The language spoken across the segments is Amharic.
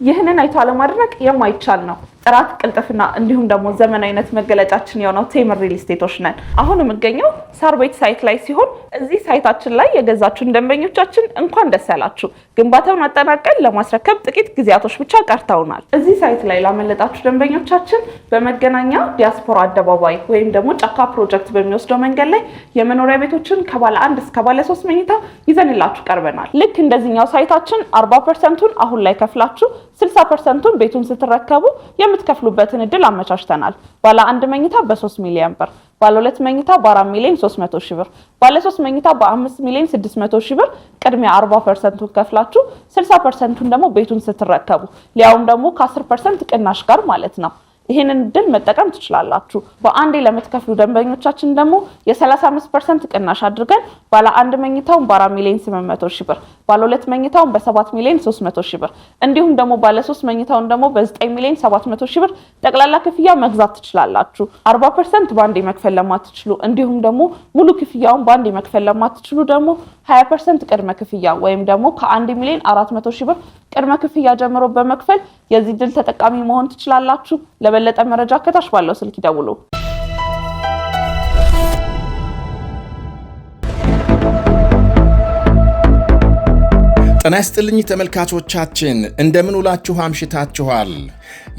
ይህንን አይቶ አለማድረግ የማይቻል ነው። ጥራት ቅልጥፍና እንዲሁም ደግሞ ዘመናዊነት መገለጫችን የሆነው ቴምር ሪል ስቴቶች ነን። አሁን የምገኘው ሳር ቤት ሳይት ላይ ሲሆን እዚህ ሳይታችን ላይ የገዛችሁን ደንበኞቻችን እንኳን ደስ ያላችሁ። ግንባታውን አጠናቀን ለማስረከብ ጥቂት ጊዜያቶች ብቻ ቀርተውናል። እዚህ ሳይት ላይ ላመለጣችሁ ደንበኞቻችን በመገናኛ ዲያስፖራ አደባባይ ወይም ደግሞ ጫካ ፕሮጀክት በሚወስደው መንገድ ላይ የመኖሪያ ቤቶችን ከባለ 1 እስከ ባለ 3 መኝታ ይዘንላችሁ ቀርበናል። ልክ እንደዚህኛው ሳይታችን 40%ን አሁን ላይ ከፍላችሁ 60%ን ቤቱን ስትረከቡ የምትከፍሉበትን እድል አመቻችተናል። ባለ 1 መኝታ በ3 ሚሊዮን ብር፣ ባለ 2 መኝታ በ4 ሚሊዮን 300 ሺህ ብር፣ ባለ 3 መኝታ በ5 ሚሊዮን 600 ሺህ ብር ቅድሚያ 40%ን ከፍላችሁ 60%ን ደግሞ ቤቱን ስትረከቡ ሊያውም ደግሞ ከ10% ቅናሽ ጋር ማለት ነው። ይሄንን እድል መጠቀም ትችላላችሁ። በአንዴ ለምትከፍሉ ደንበኞቻችን ደግሞ የ35% ቅናሽ አድርገን ባለ 1 መኝታውን በ4 ሚሊዮን 800 ሺህ ብር፣ ባለ 2 መኝታውን በ7 ሚሊዮን 300 ሺህ ብር እንዲሁም ደግሞ ባለ 3 መኝታውን ደግሞ በ9 ሚሊዮን 700 ሺህ ብር ጠቅላላ ክፍያ መግዛት ትችላላችሁ። 40% በአንዴ መክፈል ለማትችሉ እንዲሁም ደግሞ ሙሉ ክፍያውን በአንዴ መክፈል ለማትችሉ ደግሞ 20% ቅድመ ክፍያ ወይም ደግሞ ከ1 ሚሊዮን 400 ሺህ ብር ቅድመ ክፍያ ጀምሮ በመክፈል የዚህ እድል ተጠቃሚ መሆን ትችላላችሁ። ለበለጠ መረጃ ከታች ባለው ስልክ ይደውሉ። ጤና ይስጥልኝ ተመልካቾቻችን፣ እንደምን ውላችሁ አምሽታችኋል?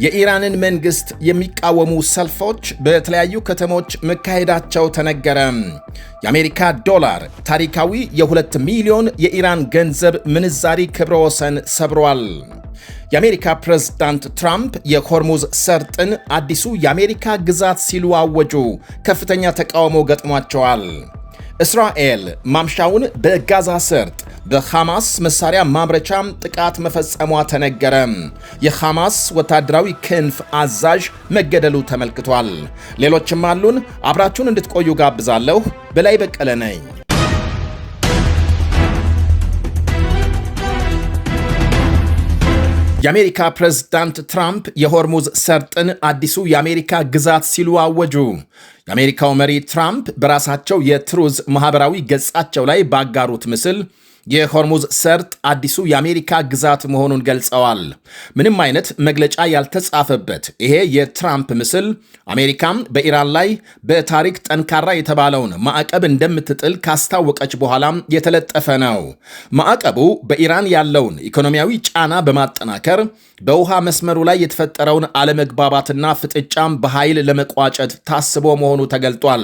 የኢራንን መንግስት የሚቃወሙ ሰልፎች በተለያዩ ከተሞች መካሄዳቸው ተነገረ። የአሜሪካ ዶላር ታሪካዊ የ2 ሚሊዮን የኢራን ገንዘብ ምንዛሪ ክብረ ወሰን ሰብሯል። የአሜሪካ ፕሬዝዳንት ትራምፕ የሆርሙዝ ሰርጥን አዲሱ የአሜሪካ ግዛት ሲሉ አወጁ። ከፍተኛ ተቃውሞ ገጥሟቸዋል። እስራኤል ማምሻውን በጋዛ ሰርጥ በሐማስ መሳሪያ ማምረቻ ጥቃት መፈጸሟ ተነገረ። የሐማስ ወታደራዊ ክንፍ አዛዥ መገደሉ ተመልክቷል። ሌሎችም አሉን። አብራችሁን እንድትቆዩ ጋብዛለሁ። በላይ በቀለ ነኝ። የአሜሪካ ፕሬዝዳንት ትራምፕ የሆርሙዝ ሰርጥን አዲሱ የአሜሪካ ግዛት ሲሉ አወጁ። የአሜሪካው መሪ ትራምፕ በራሳቸው የትሩዝ ማህበራዊ ገጻቸው ላይ ባጋሩት ምስል የሆርሙዝ ሰርጥ አዲሱ የአሜሪካ ግዛት መሆኑን ገልጸዋል። ምንም አይነት መግለጫ ያልተጻፈበት ይሄ የትራምፕ ምስል አሜሪካም በኢራን ላይ በታሪክ ጠንካራ የተባለውን ማዕቀብ እንደምትጥል ካስታወቀች በኋላም የተለጠፈ ነው። ማዕቀቡ በኢራን ያለውን ኢኮኖሚያዊ ጫና በማጠናከር በውሃ መስመሩ ላይ የተፈጠረውን አለመግባባትና ፍጥጫም በኃይል ለመቋጨት ታስቦ መሆኑ ተገልጧል።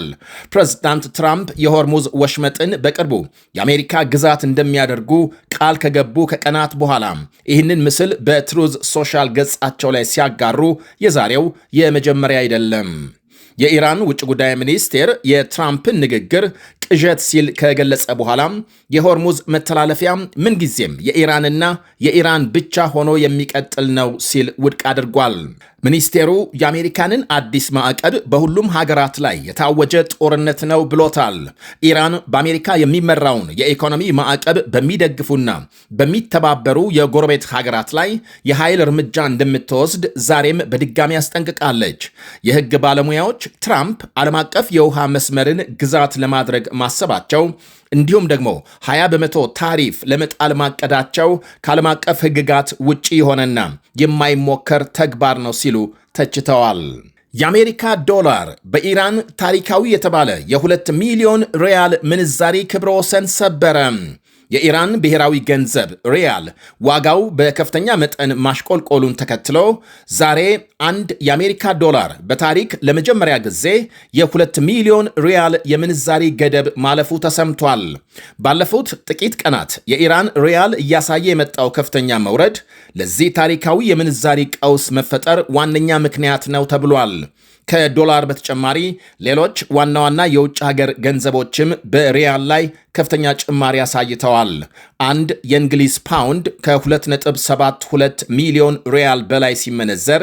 ፕሬዝዳንት ትራምፕ የሆርሙዝ ወሽመጥን በቅርቡ የአሜሪካ ግዛት እንደሚያደርጉ ቃል ከገቡ ከቀናት በኋላ ይህንን ምስል በትሩዝ ሶሻል ገጻቸው ላይ ሲያጋሩ የዛሬው የመጀመሪያ አይደለም። የኢራን ውጭ ጉዳይ ሚኒስቴር የትራምፕን ንግግር ቅዠት ሲል ከገለጸ በኋላ የሆርሙዝ መተላለፊያ ምንጊዜም የኢራንና የኢራን ብቻ ሆኖ የሚቀጥል ነው ሲል ውድቅ አድርጓል። ሚኒስቴሩ የአሜሪካንን አዲስ ማዕቀብ በሁሉም ሀገራት ላይ የታወጀ ጦርነት ነው ብሎታል። ኢራን በአሜሪካ የሚመራውን የኢኮኖሚ ማዕቀብ በሚደግፉና በሚተባበሩ የጎረቤት ሀገራት ላይ የኃይል እርምጃ እንደምትወስድ ዛሬም በድጋሚ አስጠንቅቃለች። የሕግ ባለሙያዎች ትራምፕ ዓለም አቀፍ የውሃ መስመርን ግዛት ለማድረግ ማሰባቸው እንዲሁም ደግሞ 20 በመቶ ታሪፍ ለመጣል ማቀዳቸው ከዓለም አቀፍ ሕግጋት ውጪ የሆነና የማይሞከር ተግባር ነው ሲሉ ተችተዋል። የአሜሪካ ዶላር በኢራን ታሪካዊ የተባለ የ2 ሚሊዮን ሪያል ምንዛሪ ክብረ ወሰን ሰበረ። የኢራን ብሔራዊ ገንዘብ ሪያል ዋጋው በከፍተኛ መጠን ማሽቆልቆሉን ተከትሎ ዛሬ አንድ የአሜሪካ ዶላር በታሪክ ለመጀመሪያ ጊዜ የ2 ሚሊዮን ሪያል የምንዛሪ ገደብ ማለፉ ተሰምቷል። ባለፉት ጥቂት ቀናት የኢራን ሪያል እያሳየ የመጣው ከፍተኛ መውረድ ለዚህ ታሪካዊ የምንዛሪ ቀውስ መፈጠር ዋነኛ ምክንያት ነው ተብሏል። ከዶላር በተጨማሪ ሌሎች ዋና ዋና የውጭ ሀገር ገንዘቦችም በሪያል ላይ ከፍተኛ ጭማሪ አሳይተዋል። አንድ የእንግሊዝ ፓውንድ ከ2.72 ሚሊዮን ሪያል በላይ ሲመነዘር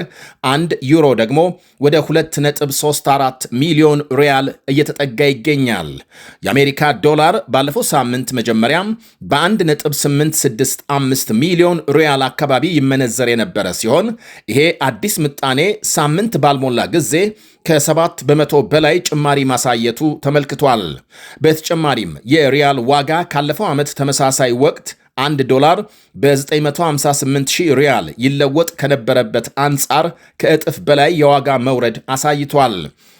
አንድ ዩሮ ደግሞ ወደ 2.34 ሚሊዮን ሪያል እየተጠጋ ይገኛል። የአሜሪካ ዶላር ባለፈው ሳምንት መጀመሪያም በ1.865 ሚሊዮን ሪያል አካባቢ ይመነዘር የነበረ ሲሆን ይሄ አዲስ ምጣኔ ሳምንት ባልሞላ ጊዜ ከ7 በመቶ በላይ ጭማሪ ማሳየቱ ተመልክቷል። በተጨማሪም የሪያል ዋጋ ካለፈው ዓመት ተመሳሳይ ወቅት 1 ዶላር በ958 ሺህ ሪያል ይለወጥ ከነበረበት አንጻር ከእጥፍ በላይ የዋጋ መውረድ አሳይቷል።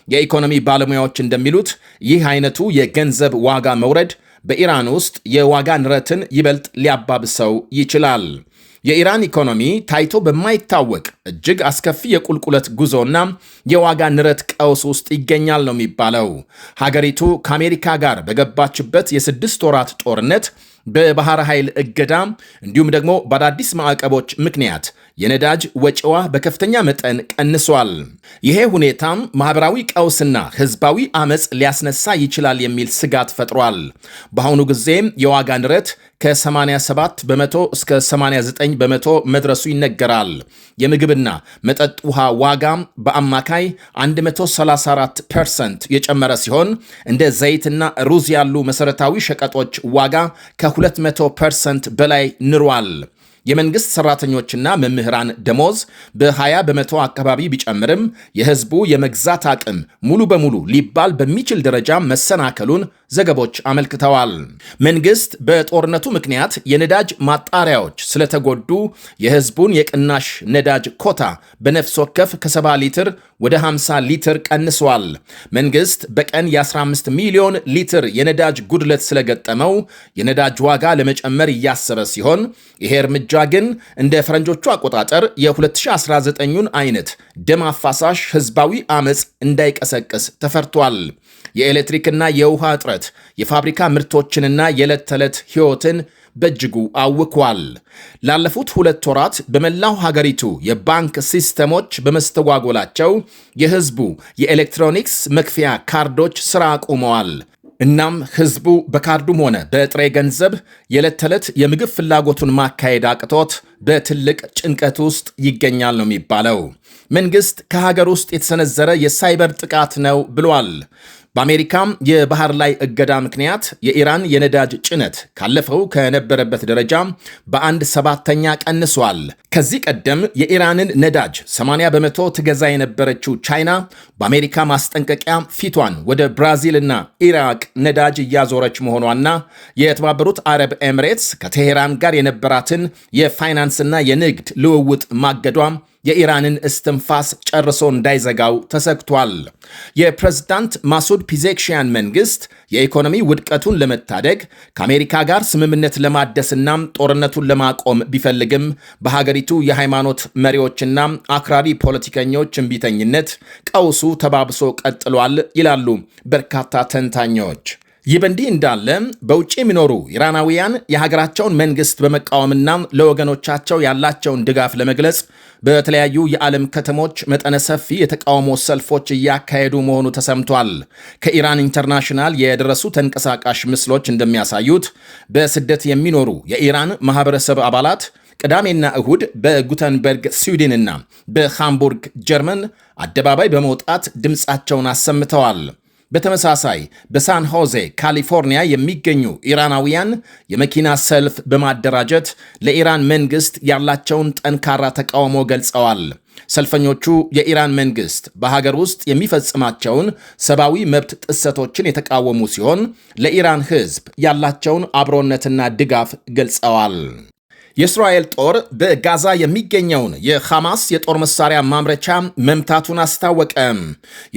የኢኮኖሚ ባለሙያዎች እንደሚሉት ይህ አይነቱ የገንዘብ ዋጋ መውረድ በኢራን ውስጥ የዋጋ ንረትን ይበልጥ ሊያባብሰው ይችላል። የኢራን ኢኮኖሚ ታይቶ በማይታወቅ እጅግ አስከፊ የቁልቁለት ጉዞና የዋጋ ንረት ቀውስ ውስጥ ይገኛል ነው የሚባለው። ሀገሪቱ ከአሜሪካ ጋር በገባችበት የ6 ወራት ጦርነት በባህር ኃይል እገዳ እንዲሁም ደግሞ በአዳዲስ ማዕቀቦች ምክንያት የነዳጅ ወጪዋ በከፍተኛ መጠን ቀንሷል። ይሄ ሁኔታም ማህበራዊ ቀውስና ህዝባዊ አመፅ ሊያስነሳ ይችላል የሚል ስጋት ፈጥሯል። በአሁኑ ጊዜም የዋጋ ንረት ከ87 በመቶ እስከ 89 በመቶ መድረሱ ይነገራል። የምግብና መጠጥ ውሃ ዋጋም በአማካይ 134% የጨመረ ሲሆን እንደ ዘይትና ሩዝ ያሉ መሰረታዊ ሸቀጦች ዋጋ ከ200% በላይ ንሯል። የመንግስት ሰራተኞችና መምህራን ደሞዝ በ20 በመቶ አካባቢ ቢጨምርም የህዝቡ የመግዛት አቅም ሙሉ በሙሉ ሊባል በሚችል ደረጃ መሰናከሉን ዘገቦች አመልክተዋል። መንግስት በጦርነቱ ምክንያት የነዳጅ ማጣሪያዎች ስለተጎዱ የህዝቡን የቅናሽ ነዳጅ ኮታ በነፍስ ወከፍ ከ70 ሊትር ወደ 50 ሊትር ቀንሷል። መንግስት በቀን የ15 ሚሊዮን ሊትር የነዳጅ ጉድለት ስለገጠመው የነዳጅ ዋጋ ለመጨመር እያሰበ ሲሆን ይሄ እርምጃ ግን እንደ ፈረንጆቹ አቆጣጠር የ2019ን አይነት ደም አፋሳሽ ህዝባዊ አመፅ እንዳይቀሰቅስ ተፈርቷል። የኤሌክትሪክና የውሃ እጥረት የፋብሪካ ምርቶችንና የዕለት ተዕለት ሕይወትን በእጅጉ አውኳል። ላለፉት 2 ወራት በመላው ሀገሪቱ የባንክ ሲስተሞች በመስተጓጎላቸው የህዝቡ የኤሌክትሮኒክስ መክፈያ ካርዶች ሥራ አቁመዋል። እናም ህዝቡ በካርዱም ሆነ በጥሬ ገንዘብ የዕለት ተዕለት የምግብ ፍላጎቱን ማካሄድ አቅቶት በትልቅ ጭንቀት ውስጥ ይገኛል ነው የሚባለው። መንግስት ከሀገር ውስጥ የተሰነዘረ የሳይበር ጥቃት ነው ብሏል። በአሜሪካም የባህር ላይ እገዳ ምክንያት የኢራን የነዳጅ ጭነት ካለፈው ከነበረበት ደረጃ በ1/7 ቀንሷል። ከዚህ ቀደም የኢራንን ነዳጅ 80 በመቶ ትገዛ የነበረችው ቻይና በአሜሪካ ማስጠንቀቂያ ፊቷን ወደ ብራዚልና ኢራቅ ነዳጅ እያዞረች መሆኗና የተባበሩት አረብ ኤምሬትስ ከቴሄራን ጋር የነበራትን የፋይናንስና የንግድ ልውውጥ ማገዷም የኢራንን እስትንፋስ ጨርሶ እንዳይዘጋው ተሰግቷል። የፕሬዝዳንት ማሱድ ፒዜክሺያን መንግስት የኢኮኖሚ ውድቀቱን ለመታደግ ከአሜሪካ ጋር ስምምነት ለማደስና ጦርነቱን ለማቆም ቢፈልግም በሀገሪቱ የሃይማኖት መሪዎችና አክራሪ ፖለቲከኞች እምቢተኝነት ቀውሱ ተባብሶ ቀጥሏል ይላሉ በርካታ ተንታኞች። ይህ በእንዲህ እንዳለ በውጭ የሚኖሩ ኢራናውያን የሀገራቸውን መንግስት በመቃወምና ለወገኖቻቸው ያላቸውን ድጋፍ ለመግለጽ በተለያዩ የዓለም ከተሞች መጠነ ሰፊ የተቃውሞ ሰልፎች እያካሄዱ መሆኑ ተሰምቷል። ከኢራን ኢንተርናሽናል የደረሱ ተንቀሳቃሽ ምስሎች እንደሚያሳዩት በስደት የሚኖሩ የኢራን ማህበረሰብ አባላት ቅዳሜና እሁድ በጉተንበርግ ስዊድንና በሃምቡርግ ጀርመን አደባባይ በመውጣት ድምፃቸውን አሰምተዋል። በተመሳሳይ በሳን ሆዜ ካሊፎርኒያ የሚገኙ ኢራናውያን የመኪና ሰልፍ በማደራጀት ለኢራን መንግስት ያላቸውን ጠንካራ ተቃውሞ ገልጸዋል። ሰልፈኞቹ የኢራን መንግስት በሀገር ውስጥ የሚፈጽማቸውን ሰብአዊ መብት ጥሰቶችን የተቃወሙ ሲሆን ለኢራን ሕዝብ ያላቸውን አብሮነትና ድጋፍ ገልጸዋል። የእስራኤል ጦር በጋዛ የሚገኘውን የሐማስ የጦር መሳሪያ ማምረቻ መምታቱን አስታወቀ።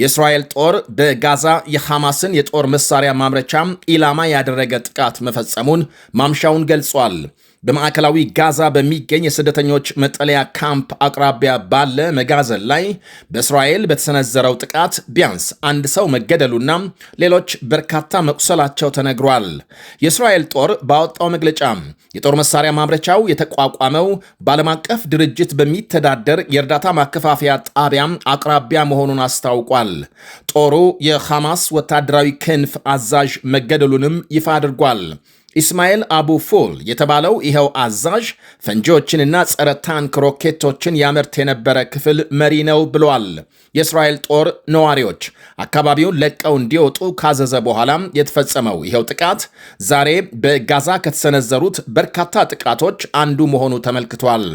የእስራኤል ጦር በጋዛ የሐማስን የጦር መሳሪያ ማምረቻ ኢላማ ያደረገ ጥቃት መፈጸሙን ማምሻውን ገልጿል። በማዕከላዊ ጋዛ በሚገኝ የስደተኞች መጠለያ ካምፕ አቅራቢያ ባለ መጋዘን ላይ በእስራኤል በተሰነዘረው ጥቃት ቢያንስ 1 ሰው መገደሉና ሌሎች በርካታ መቁሰላቸው ተነግሯል። የእስራኤል ጦር ባወጣው መግለጫ የጦር መሳሪያ ማምረቻው የተቋቋመው በዓለም አቀፍ ድርጅት በሚተዳደር የእርዳታ ማከፋፈያ ጣቢያ አቅራቢያ መሆኑን አስታውቋል። ጦሩ የሐማስ ወታደራዊ ክንፍ አዛዥ መገደሉንም ይፋ አድርጓል። ኢስማኤል አቡ ፉል የተባለው ይኸው አዛዥ ፈንጂዎችንና ጸረ ታንክ ሮኬቶችን ያመርት የነበረ ክፍል መሪ ነው ብሏል። የእስራኤል ጦር ነዋሪዎች አካባቢውን ለቀው እንዲወጡ ካዘዘ በኋላም የተፈጸመው ይኸው ጥቃት ዛሬ በጋዛ ከተሰነዘሩት በርካታ ጥቃቶች አንዱ መሆኑ ተመልክቷል።